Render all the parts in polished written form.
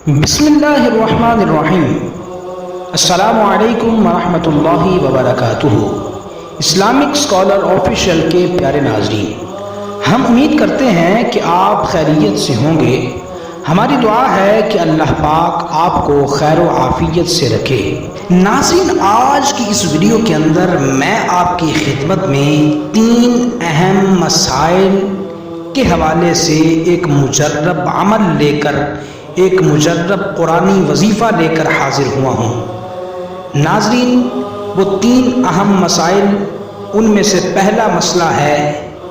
بسم اللہ الرحمن الرحیم۔ السلام علیکم ورحمۃ اللہ وبرکاتہ۔ اسلامک اسکالر آفیشیل کے پیارے ناظرین، ہم امید کرتے ہیں کہ آپ خیریت سے ہوں گے۔ ہماری دعا ہے کہ اللہ پاک آپ کو خیر و عافیت سے رکھے۔ ناظرین، آج کی اس ویڈیو کے اندر میں آپ کی خدمت میں 3 اہم مسائل کے حوالے سے ایک مجرب عمل لے کر، ایک مجرب قرآنی وظیفہ لے کر حاضر ہوا ہوں۔ ناظرین، وہ 3 اہم مسائل، ان میں سے پہلا مسئلہ ہے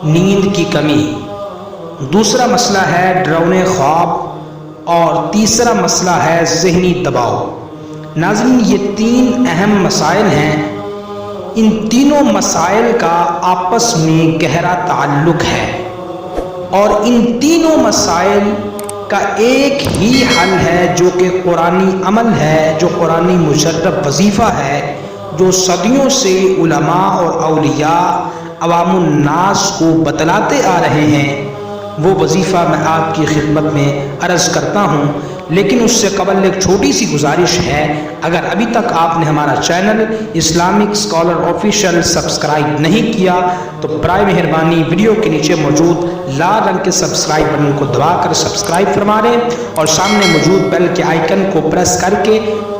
نیند کی کمی، دوسرا مسئلہ ہے ڈراؤنے خواب، اور تیسرا مسئلہ ہے ذہنی دباؤ۔ ناظرین، یہ 3 اہم مسائل ہیں۔ ان تینوں مسائل کا آپس میں گہرا تعلق ہے، اور ان تینوں مسائل کا ایک ہی حل ہے جو کہ قرآنی عمل ہے، جو قرآنی مجرب وظیفہ ہے، جو صدیوں سے علماء اور اولیاء عوام الناس کو بتلاتے آ رہے ہیں۔ وہ وظیفہ میں آپ کی خدمت میں عرض کرتا ہوں، لیکن اس سے قبل ایک چھوٹی سی گزارش ہے۔ اگر ابھی تک آپ نے ہمارا channel Islamic scholar official subscribe نہیں کیا تو برائے مہربانی ویڈیو کے نیچے موجود لال رنگ کے سبسکرائب بٹن کو دبا کر سبسکرائب فرما لیں، اور سامنے موجود بیل کے آئیکن کو پریس کر کے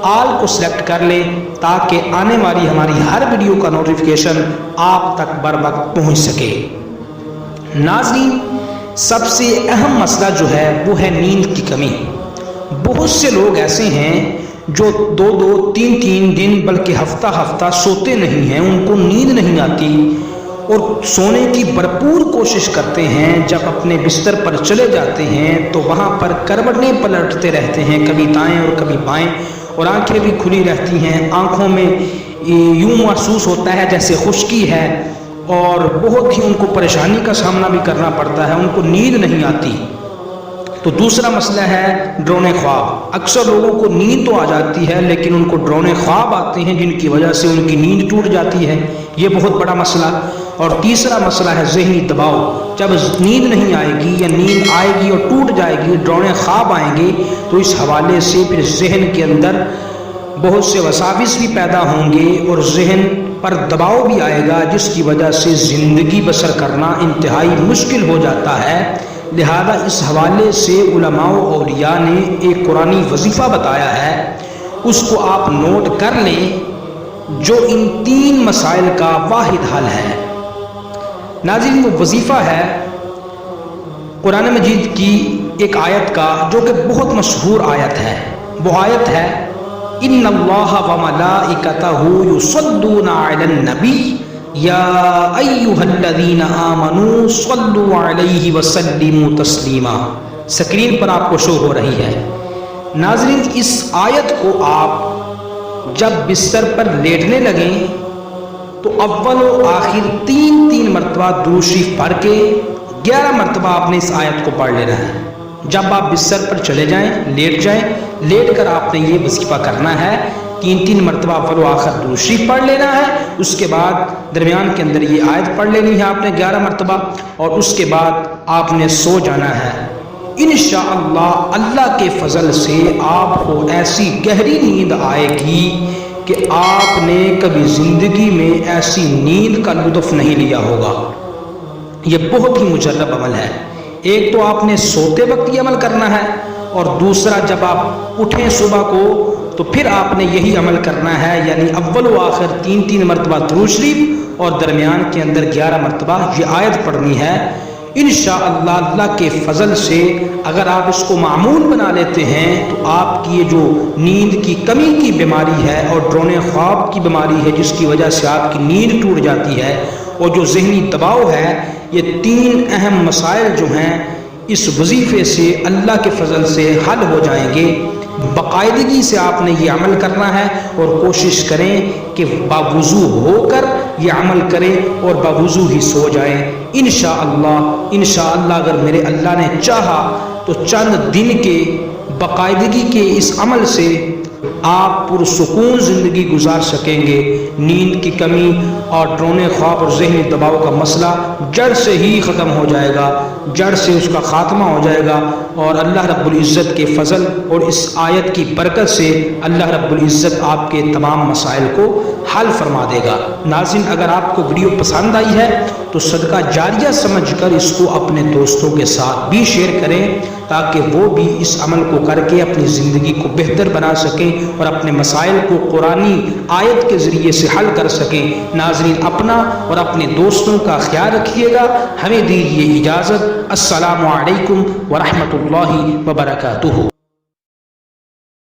آل کو سلیکٹ کر لیں، تاکہ آنے والی ہماری ہر ویڈیو کا نوٹیفیکیشن آپ تک بر وقت پہنچ سکے۔ ناظرین، سب سے اہم مسئلہ جو ہے وہ ہے نیند کی کمی۔ بہت سے لوگ ایسے ہیں جو 2 3 دن بلکہ ہفتہ سوتے نہیں ہیں، ان کو نیند نہیں آتی، اور سونے کی بھرپور کوشش کرتے ہیں۔ جب اپنے بستر پر چلے جاتے ہیں تو وہاں پر کروٹیں پلٹتے رہتے ہیں، کبھی دائیں اور کبھی بائیں، اور آنکھیں بھی کھلی رہتی ہیں۔ آنکھوں میں یوں محسوس ہوتا ہے جیسے خشکی ہے، اور بہت ہی ان کو پریشانی کا سامنا بھی کرنا پڑتا ہے، ان کو نیند نہیں آتی۔ تو دوسرا مسئلہ ہے ڈراؤنے خواب۔ اکثر لوگوں کو نیند تو آ جاتی ہے، لیکن ان کو ڈراؤنے خواب آتے ہیں جن کی وجہ سے ان کی نیند ٹوٹ جاتی ہے، یہ بہت بڑا مسئلہ۔ اور تیسرا مسئلہ ہے ذہنی دباؤ۔ جب نیند نہیں آئے گی یا نیند آئے گی اور ٹوٹ جائے گی، ڈراؤنے خواب آئیں گے، تو اس حوالے سے پھر ذہن کے اندر بہت سے وساوس بھی پیدا ہوں گے، اور ذہن پر دباؤ بھی آئے گا، جس کی وجہ سے زندگی بسر کرنا انتہائی مشکل ہو جاتا ہے۔ لہذا اس حوالے سے علماء و اولیاء نے ایک قرآنی وظیفہ بتایا ہے، اس کو آپ نوٹ کر لیں، جو ان 3 مسائل کا واحد حل ہے۔ ناظرین، وہ وظیفہ ہے قرآن مجید کی ایک آیت کا، جو کہ بہت مشہور آیت ہے۔ وہ آیت ہے ان اللہ وملائکتہ یصلون علی النبی یا ایھا الذین آمنوا صلوا علیہ وسلموا تسلیما۔ سکرین پر آپ کو شو ہو رہی ہے۔ ناظرین، اس آیت کو آپ جب بستر پر لیٹنے لگیں تو اول و آخر 3 مرتبہ درود شریف پڑھ کے 11 مرتبہ آپ نے اس آیت کو پڑھ لینا ہے۔ جب آپ بستر پر چلے جائیں، لیٹ کر آپ نے یہ وظیفہ کرنا ہے۔ 3 مرتبہ اول و آخر درود شریف پڑھ لینا ہے، اس کے بعد درمیان کے اندر یہ آیت پڑھ لینی ہے آپ نے 11 مرتبہ، اور اس کے بعد آپ نے سو جانا ہے۔ انشاءاللہ اللہ کے فضل سے آپ کو ایسی گہری نیند آئے گی کہ آپ نے کبھی زندگی میں ایسی نیند کا لطف نہیں لیا ہوگا۔ یہ بہت ہی مجرب عمل ہے۔ ایک تو آپ نے سوتے وقت یہ عمل کرنا ہے، اور دوسرا جب آپ اٹھیں صبح کو تو پھر آپ نے یہی عمل کرنا ہے، یعنی اول و آخر 3 مرتبہ درود شریف، اور درمیان کے اندر 11 مرتبہ یہ آیت پڑھنی ہے۔ انشاءاللہ اللہ کے فضل سے اگر آپ اس کو معمول بنا لیتے ہیں تو آپ کی یہ جو نیند کی کمی کی بیماری ہے اور ڈراؤنے خواب کی بیماری ہے، جس کی وجہ سے آپ کی نیند ٹوٹ جاتی ہے، اور جو ذہنی دباؤ ہے، یہ 3 اہم مسائل جو ہیں اس وظیفے سے اللہ کے فضل سے حل ہو جائیں گے۔ باقاعدگی سے آپ نے یہ عمل کرنا ہے، اور کوشش کریں کہ باوضو ہو کر یہ عمل کریں اور باوضو ہی سو جائیں۔ انشاءاللہ اگر میرے اللہ نے چاہا تو چند دن کے باقاعدگی کے اس عمل سے آپ پرسکون زندگی گزار سکیں گے۔ نیند کی کمی اور ڈرونے خواب اور ذہنی دباؤ کا مسئلہ جڑ سے ہی ختم ہو جائے گا، جڑ سے اس کا خاتمہ ہو جائے گا، اور اللہ رب العزت کے فضل اور اس آیت کی برکت سے اللہ رب العزت آپ کے تمام مسائل کو حل فرما دے گا۔ ناظرین، اگر آپ کو ویڈیو پسند آئی ہے تو صدقہ جاریہ سمجھ کر اس کو اپنے دوستوں کے ساتھ بھی شیئر کریں تاکہ وہ بھی اس عمل کو کر کے اپنی زندگی کو بہتر بنا سکیں اور اپنے مسائل کو قرآنی آیت کے ذریعے سے حل کر سکیں۔ ناظرین، اپنا اور اپنے دوستوں کا خیال رکھیے گا۔ ہمیں دیجیے اجازت۔ السلام علیکم ورحمۃ اللہ وبرکاتہ۔